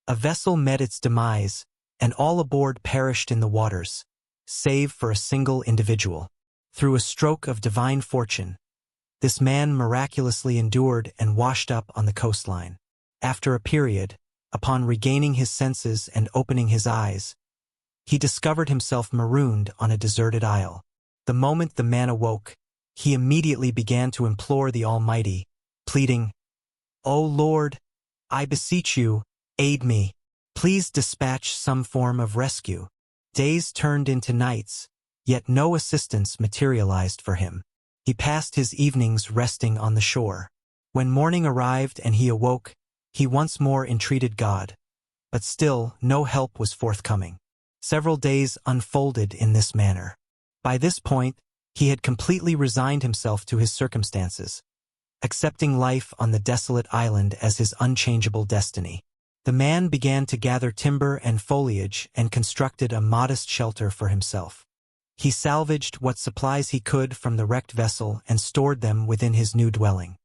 A vessel met its demise, and all aboard perished in the waters, save for a single individual. Through a stroke of divine fortune, this man miraculously endured and washed up on the coastline. After a period, upon regaining his senses and opening his eyes, he discovered himself marooned on a deserted isle. The moment the man awoke, he immediately began to implore the Almighty, pleading, "O Lord, I beseech you, aid me. Please dispatch some form of rescue." Days turned into nights, yet no assistance materialized for him. He passed his evenings resting on the shore. When morning arrived and he awoke, he once more entreated God, but still no help was forthcoming. Several days unfolded in this manner. By this point, he had completely resigned himself to his circumstances, accepting life on the desolate island as his unchangeable destiny. The man began to gather timber and foliage and constructed a modest shelter for himself. He salvaged what supplies he could from the wrecked vessel and stored them within his new dwelling.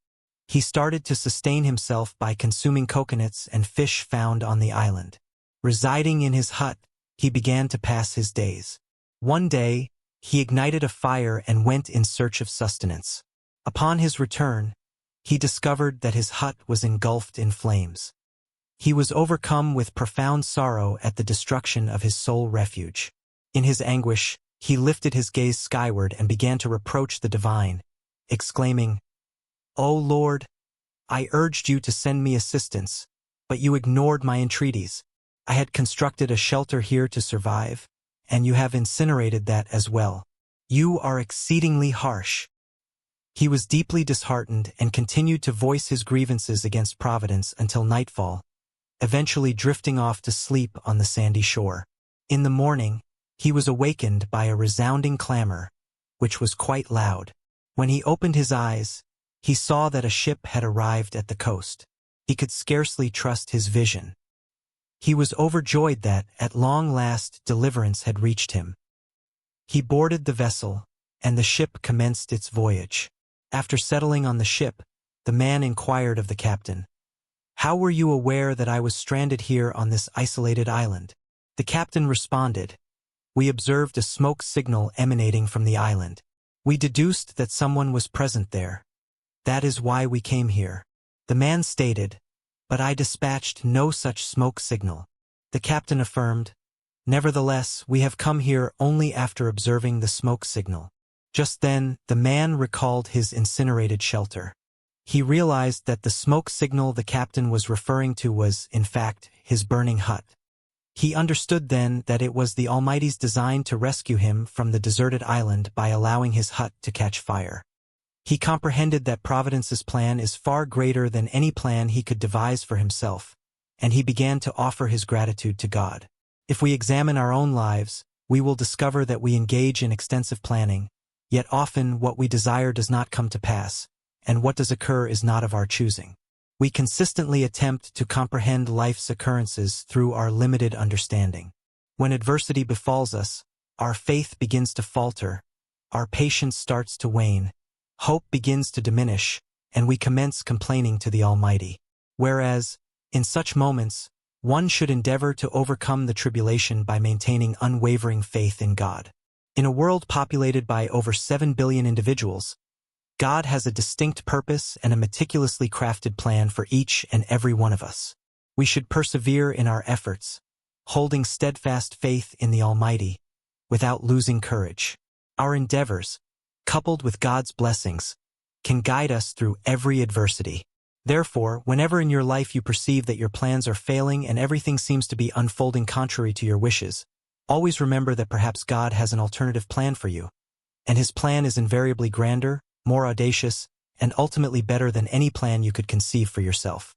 He started to sustain himself by consuming coconuts and fish found on the island. Residing in his hut, he began to pass his days. One day, he ignited a fire and went in search of sustenance. Upon his return, he discovered that his hut was engulfed in flames. He was overcome with profound sorrow at the destruction of his sole refuge. In his anguish, he lifted his gaze skyward and began to reproach the divine, exclaiming, "O Lord, I urged you to send me assistance, but you ignored my entreaties. I had constructed a shelter here to survive, and you have incinerated that as well. You are exceedingly harsh." He was deeply disheartened and continued to voice his grievances against Providence until nightfall, eventually drifting off to sleep on the sandy shore. In the morning, he was awakened by a resounding clamor, which was quite loud. When he opened his eyes, he saw that a ship had arrived at the coast. He could scarcely trust his vision. He was overjoyed that, at long last, deliverance had reached him. He boarded the vessel, and the ship commenced its voyage. After settling on the ship, the man inquired of the captain, "How were you aware that I was stranded here on this isolated island?" The captain responded, "We observed a smoke signal emanating from the island. We deduced that someone was present there. That is why we came here." The man stated, "But I dispatched no such smoke signal." The captain affirmed, "Nevertheless, we have come here only after observing the smoke signal." Just then, the man recalled his incinerated shelter. He realized that the smoke signal the captain was referring to was, in fact, his burning hut. He understood then that it was the Almighty's design to rescue him from the deserted island by allowing his hut to catch fire. He comprehended that Providence's plan is far greater than any plan he could devise for himself, and he began to offer his gratitude to God. If we examine our own lives, we will discover that we engage in extensive planning, yet often what we desire does not come to pass, and what does occur is not of our choosing. We consistently attempt to comprehend life's occurrences through our limited understanding. When adversity befalls us, our faith begins to falter, our patience starts to wane, hope begins to diminish, and we commence complaining to the Almighty. Whereas, in such moments, one should endeavor to overcome the tribulation by maintaining unwavering faith in God. In a world populated by over 7 billion individuals, God has a distinct purpose and a meticulously crafted plan for each and every one of us. We should persevere in our efforts, holding steadfast faith in the Almighty, without losing courage. Our endeavors, coupled with God's blessings, can guide us through every adversity. Therefore, whenever in your life you perceive that your plans are failing and everything seems to be unfolding contrary to your wishes, always remember that perhaps God has an alternative plan for you, and His plan is invariably grander, more audacious, and ultimately better than any plan you could conceive for yourself.